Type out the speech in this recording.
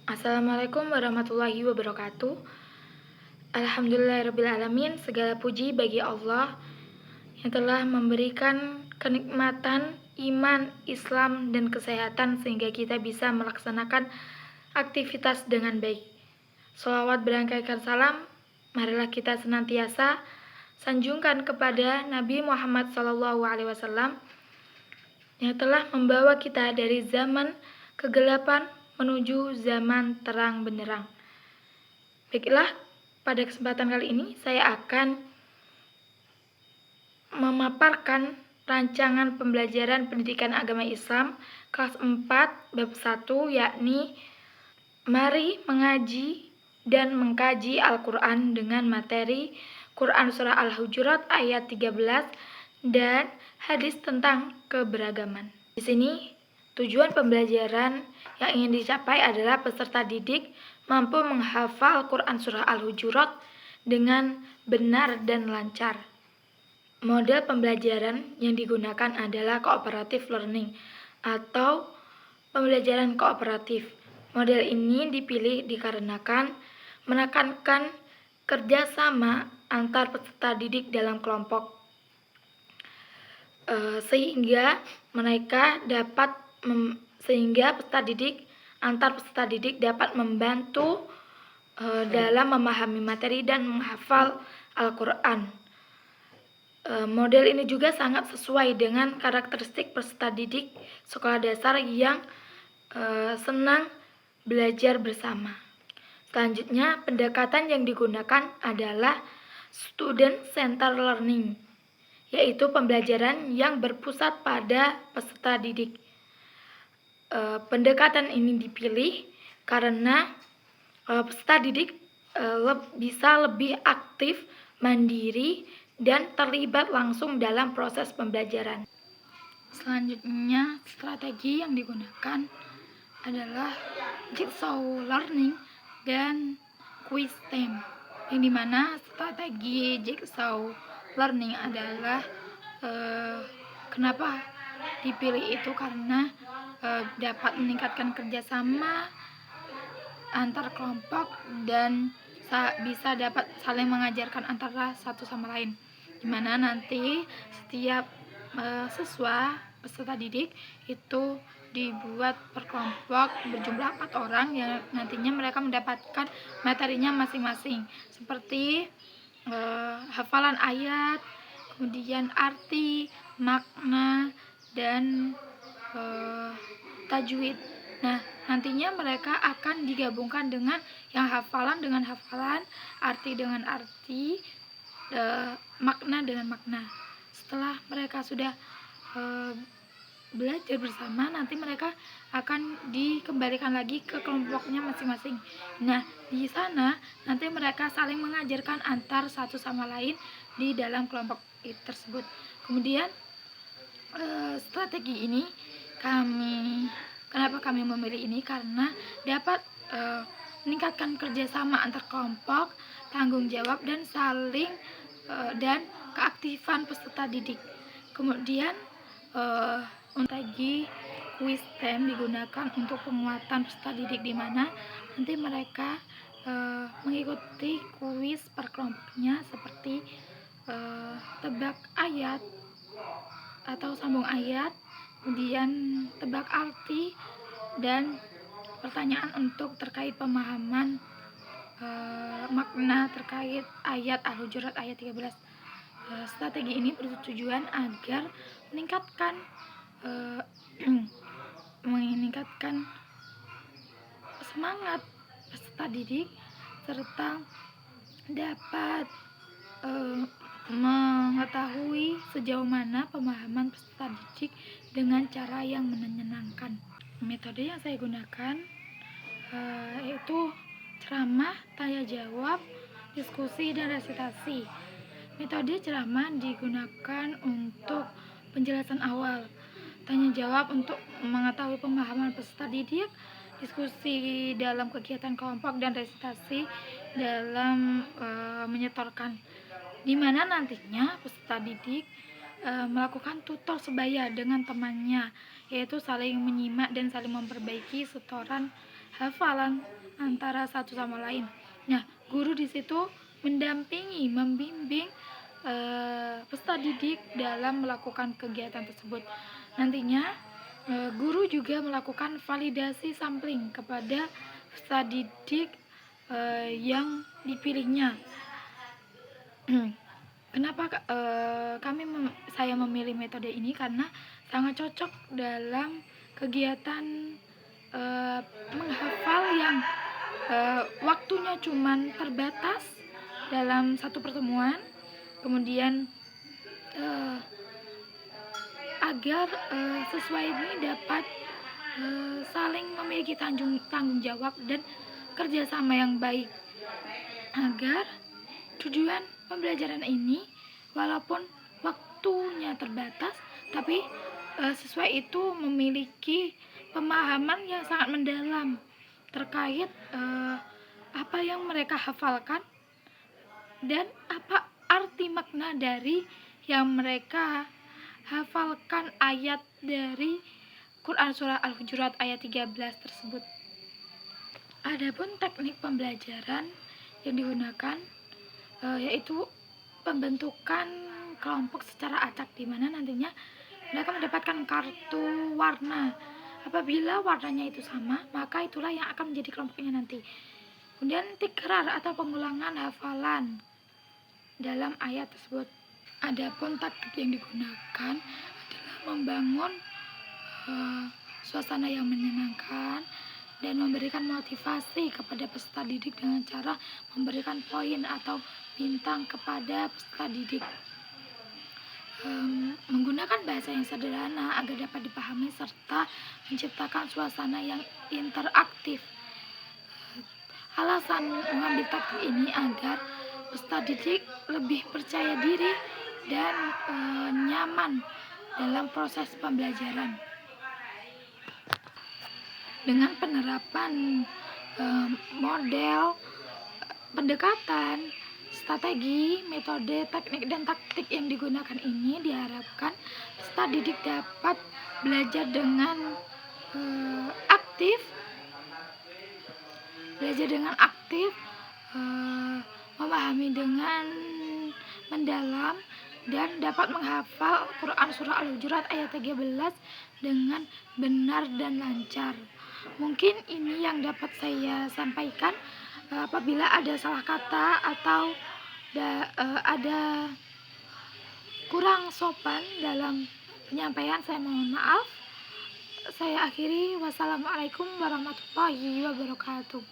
Assalamualaikum warahmatullahi wabarakatuh. Alhamdulillahirrabbilalamin. Segala puji bagi Allah yang telah memberikan kenikmatan iman, Islam, dan kesehatan sehingga kita bisa melaksanakan aktivitas dengan baik. Sholawat berangkaikan salam, marilah kita senantiasa sanjungkan kepada Nabi Muhammad SAW yang telah membawa kita dari zaman kegelapan menuju zaman terang benderang. Baiklah, pada kesempatan kali ini saya akan memaparkan rancangan pembelajaran pendidikan agama Islam kelas 4 bab 1, yakni mari mengaji dan mengkaji Al-Quran dengan materi Quran Surah Al-Hujurat ayat 13 dan hadis tentang keberagaman. Di sini tujuan pembelajaran yang ingin dicapai adalah peserta didik mampu menghafal Quran Surah Al-Hujurat dengan benar dan lancar. Model pembelajaran yang digunakan adalah cooperative learning atau pembelajaran kooperatif. Model ini dipilih dikarenakan menekankan kerjasama antar peserta didik dalam kelompok, sehingga peserta didik dapat membantu dalam memahami materi dan menghafal Al-Quran. Model ini juga sangat sesuai dengan karakteristik peserta didik sekolah dasar yang senang belajar bersama. Selanjutnya, pendekatan yang digunakan adalah student center learning, yaitu pembelajaran yang berpusat pada peserta didik. Pendekatan ini dipilih karena peserta didik bisa lebih aktif, mandiri, dan terlibat langsung dalam proses pembelajaran. Selanjutnya, strategi yang digunakan adalah jigsaw learning dan quiz time, yang dimana strategi jigsaw learning adalah kenapa dipilih itu karena dapat meningkatkan kerjasama antar kelompok dan bisa dapat saling mengajarkan antara satu sama lain, dimana nanti setiap siswa peserta didik itu dibuat per kelompok berjumlah 4 orang yang nantinya mereka mendapatkan materinya masing-masing, seperti hafalan ayat, kemudian arti, makna, dan tajwid. Nah, nantinya mereka akan digabungkan dengan yang hafalan dengan hafalan, arti dengan arti, makna dengan makna. Setelah mereka sudah belajar bersama, nanti mereka akan dikembalikan lagi ke kelompoknya masing-masing. Nah, di sana nanti mereka saling mengajarkan antar satu sama lain di dalam kelompok tersebut. Kemudian strategi ini kenapa kami memilih ini, karena dapat meningkatkan kerjasama antar kelompok, tanggung jawab, dan saling dan keaktifan peserta didik. Kemudian strategi quiz time digunakan untuk penguatan peserta didik, di mana nanti mereka mengikuti kuis per kelompoknya seperti tebak ayat atau sambung ayat, kemudian tebak arti, dan pertanyaan untuk terkait pemahaman makna terkait ayat Al-Hujurat ayat 13. Strategi ini bertujuan agar meningkatkan semangat peserta didik serta dapat mengetahui sejauh mana pemahaman peserta didik dengan cara yang menyenangkan. Metode yang saya gunakan yaitu ceramah, tanya jawab, diskusi, dan resitasi. Metode ceramah digunakan untuk penjelasan awal, tanya jawab untuk mengetahui pemahaman peserta didik, diskusi dalam kegiatan kelompok, dan resitasi dalam menyetorkan, di mana nantinya peserta didik melakukan tutor sebaya dengan temannya, yaitu saling menyimak dan saling memperbaiki setoran hafalan antara satu sama lain. Nah, guru di situ mendampingi, membimbing peserta didik dalam melakukan kegiatan tersebut. Nantinya guru juga melakukan validasi sampling kepada peserta didik yang dipilihnya. Kenapa saya memilih metode ini? Karena sangat cocok dalam kegiatan menghafal yang waktunya cuman terbatas dalam satu pertemuan, kemudian agar siswa ini dapat saling memiliki tanggung jawab dan kerjasama yang baik, agar tujuan pembelajaran ini walaupun waktunya terbatas, tapi siswa itu memiliki pemahaman yang sangat mendalam terkait apa yang mereka hafalkan dan apa arti makna dari yang mereka hafalkan ayat dari Quran Surah Al-Hujurat ayat 13 tersebut. Adapun teknik pembelajaran yang digunakan yaitu pembentukan kelompok secara acak, di mana nantinya mereka mendapatkan kartu warna. Apabila warnanya itu sama, maka itulah yang akan menjadi kelompoknya nanti. Kemudian tikrar atau pengulangan hafalan dalam ayat tersebut. Adapun taktik yang digunakan adalah membangun suasana yang menyenangkan dan memberikan motivasi kepada peserta didik dengan cara memberikan poin atau bintang kepada peserta didik. Menggunakan bahasa yang sederhana agar dapat dipahami serta menciptakan suasana yang interaktif. Alasan mengambil taktik ini agar peserta didik lebih percaya diri dan nyaman dalam proses pembelajaran. Dengan penerapan model pendekatan, strategi, metode, teknik, dan taktik yang digunakan ini diharapkan peserta didik dapat belajar dengan aktif, memahami dengan mendalam, dan dapat menghafal Quran Surah Al-Hujurat ayat 13 dengan benar dan lancar. Mungkin ini yang dapat saya sampaikan. Apabila ada salah kata atau ada kurang sopan dalam penyampaian, saya mohon maaf. Saya akhiri. Wassalamualaikum warahmatullahi wabarakatuh.